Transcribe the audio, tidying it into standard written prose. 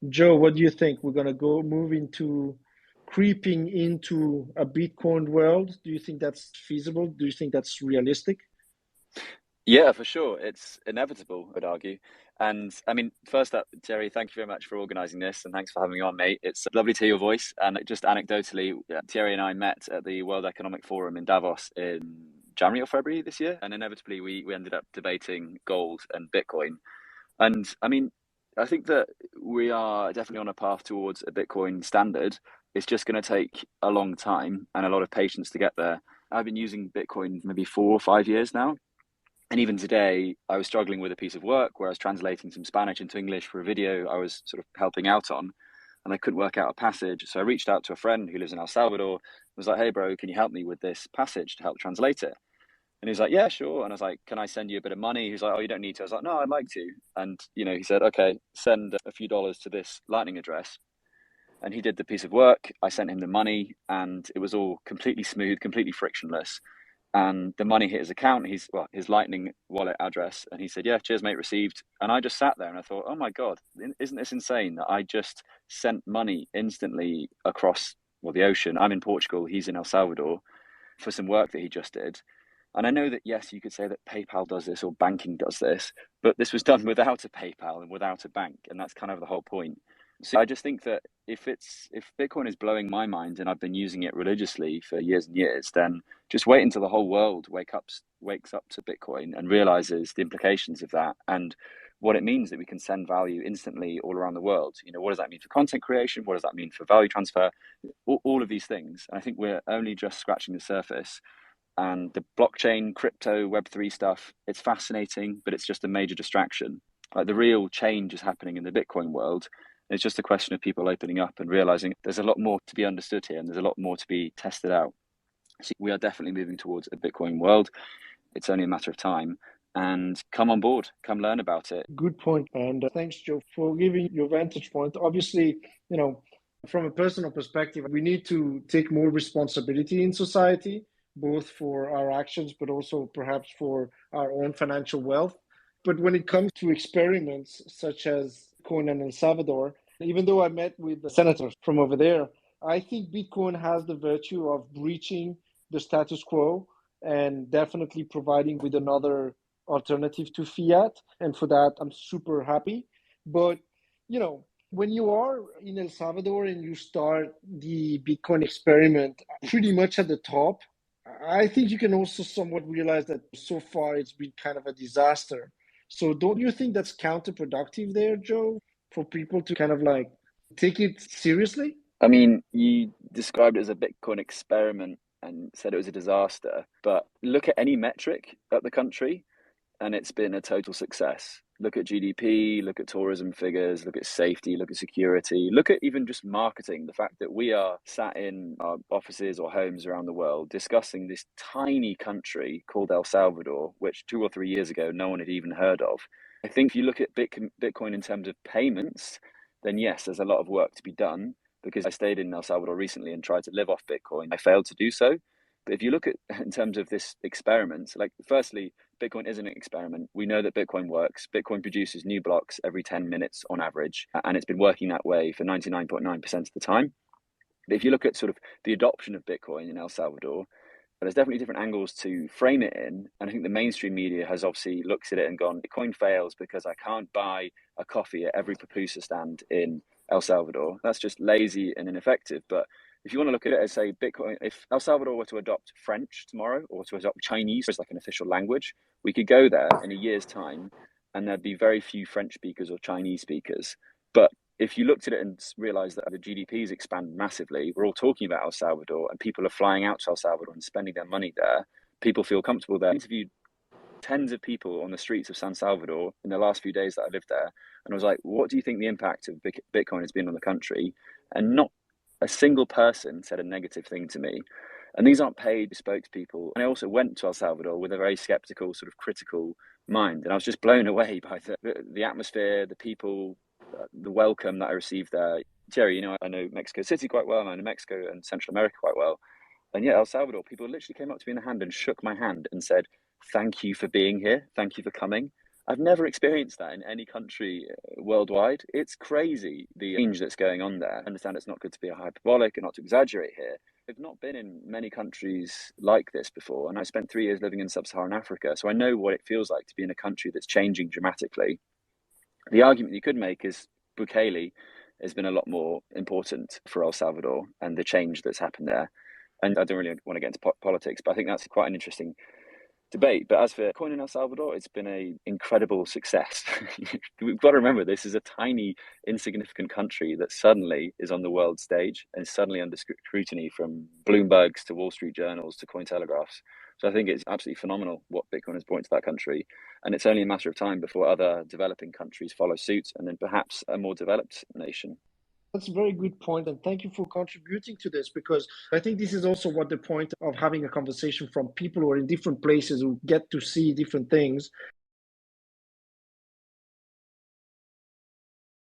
Joe, what do you think? We're gonna go move into creeping into a Bitcoin world. Do you think that's feasible? Do you think that's realistic? Yeah, for sure. It's inevitable, I'd argue. And I mean, first up, Jerry, thank you very much for organizing this and thanks for having me on, mate. It's lovely to hear your voice. And just anecdotally, Thierry and I met at the World Economic Forum in Davos in January or February this year. And inevitably, we ended up debating gold and Bitcoin. And I mean, I think that we are definitely on a path towards a Bitcoin standard. It's just going to take a long time and a lot of patience to get there. I've been using Bitcoin maybe 4 or 5 years now. And even today, I was struggling with a piece of work where I was translating some Spanish into English for a video I was sort of helping out on, and I couldn't work out a passage. So I reached out to a friend who lives in El Salvador and was like, "Hey, bro, can you help me with this passage to help translate it?" And he's like, "Yeah, sure." And I was like, "Can I send you a bit of money?" He's like, "Oh, you don't need to." I was like, "No, I'd like to." And, he said, "Okay, send a few dollars to this Lightning address." And he did the piece of work. I sent him the money, and it was all completely smooth, completely frictionless. And the money hit his account, his Lightning wallet address, and he said, "Yeah, cheers, mate, received." And I just sat there and I thought, "Oh my God, isn't this insane that I just sent money instantly across the ocean?" I'm in Portugal, he's in El Salvador for some work that he just did. And I know that, yes, you could say that PayPal does this or banking does this, but this was done without a PayPal and without a bank, and that's kind of the whole point. So I just think that if Bitcoin is blowing my mind and I've been using it religiously for years and years, then just wait until the whole world wakes up to Bitcoin and realizes the implications of that and what it means that we can send value instantly all around the world. What does that mean for content creation? What does that mean for value transfer? All of these things. And I think we're only just scratching the surface. And the blockchain, crypto, Web3 stuff, it's fascinating, but it's just a major distraction. Like the real change is happening in the Bitcoin world. It's just a question of people opening up and realizing there's a lot more to be understood here and there's a lot more to be tested out. So we are definitely moving towards a Bitcoin world. It's only a matter of time. And come on board, come learn about it. Good point. And thanks, Joe, for giving your vantage point. Obviously, you know, from a personal perspective, we need to take more responsibility in society, both for our actions, but also perhaps for our own financial wealth. But when it comes to experiments such as Bitcoin and El Salvador, even though I met with the senators from over there, I think Bitcoin has the virtue of breaching the status quo and definitely providing with another alternative to fiat. And for that, I'm super happy. But, when you are in El Salvador and you start the Bitcoin experiment pretty much at the top, I think you can also somewhat realize that so far it's been kind of a disaster. So don't you think that's counterproductive there, Joe, for people to kind of like take it seriously? I mean, you described it as a Bitcoin experiment and said it was a disaster, but look at any metric at the country and it's been a total success. Look at GDP, look at tourism figures, look at safety, look at security, look at even just marketing. The fact that we are sat in our offices or homes around the world discussing this tiny country called El Salvador, which 2 or 3 years ago no one had even heard of. I think if you look at Bitcoin in terms of payments, then yes, there's a lot of work to be done because I stayed in El Salvador recently and tried to live off Bitcoin. I failed to do so. But if you look at in terms of this experiment, like firstly, Bitcoin is an experiment. We know that Bitcoin works. Bitcoin produces new blocks every 10 minutes on average, and it's been working that way for 99.9% of the time. But if you look at sort of the adoption of Bitcoin in El Salvador, there's definitely different angles to frame it in. And I think the mainstream media has obviously looked at it and gone, Bitcoin fails because I can't buy a coffee at every pupusa stand in El Salvador. That's just lazy and ineffective. But if you want to look at it as, say, Bitcoin, if El Salvador were to adopt French tomorrow or to adopt Chinese as like an official language, we could go there in a year's time and there'd be very few French speakers or Chinese speakers. But if you looked at it and realized that the GDPs expand massively, we're all talking about El Salvador and people are flying out to El Salvador and spending their money there. People feel comfortable there. I interviewed tens of people on the streets of San Salvador in the last few days that I lived there. And I was like, what do you think the impact of Bitcoin has been on the country? And not a single person said a negative thing to me. And these aren't paid spokespeople. And I also went to El Salvador with a very skeptical, sort of critical mind. And I was just blown away by the atmosphere, the people, the welcome that I received there. Jerry, I know Mexico City quite well, and I know Mexico and Central America quite well. And yet, El Salvador, people literally came up to me in the hand and shook my hand and said, "Thank you for being here. Thank you for coming." I've never experienced that in any country worldwide. It's crazy the change that's going on there. I understand it's not good to be hyperbolic and not to exaggerate here. I've not been in many countries like this before, and I spent 3 years living in sub-Saharan Africa, so I know what it feels like to be in a country that's changing dramatically. The argument you could make is Bukele has been a lot more important for El Salvador and the change that's happened there. And I don't really want to get into politics, but I think that's quite an interesting debate. But as for Bitcoin in El Salvador, it's been an incredible success. We've got to remember this is a tiny, insignificant country that suddenly is on the world stage and suddenly under scrutiny from Bloomberg's to Wall Street journals to Cointelegraphs. So I think it's absolutely phenomenal what Bitcoin has brought to that country. And it's only a matter of time before other developing countries follow suit and then perhaps a more developed nation. That's a very good point, and thank you for contributing to this, because I think this is also what the point of having a conversation from people who are in different places who get to see different things.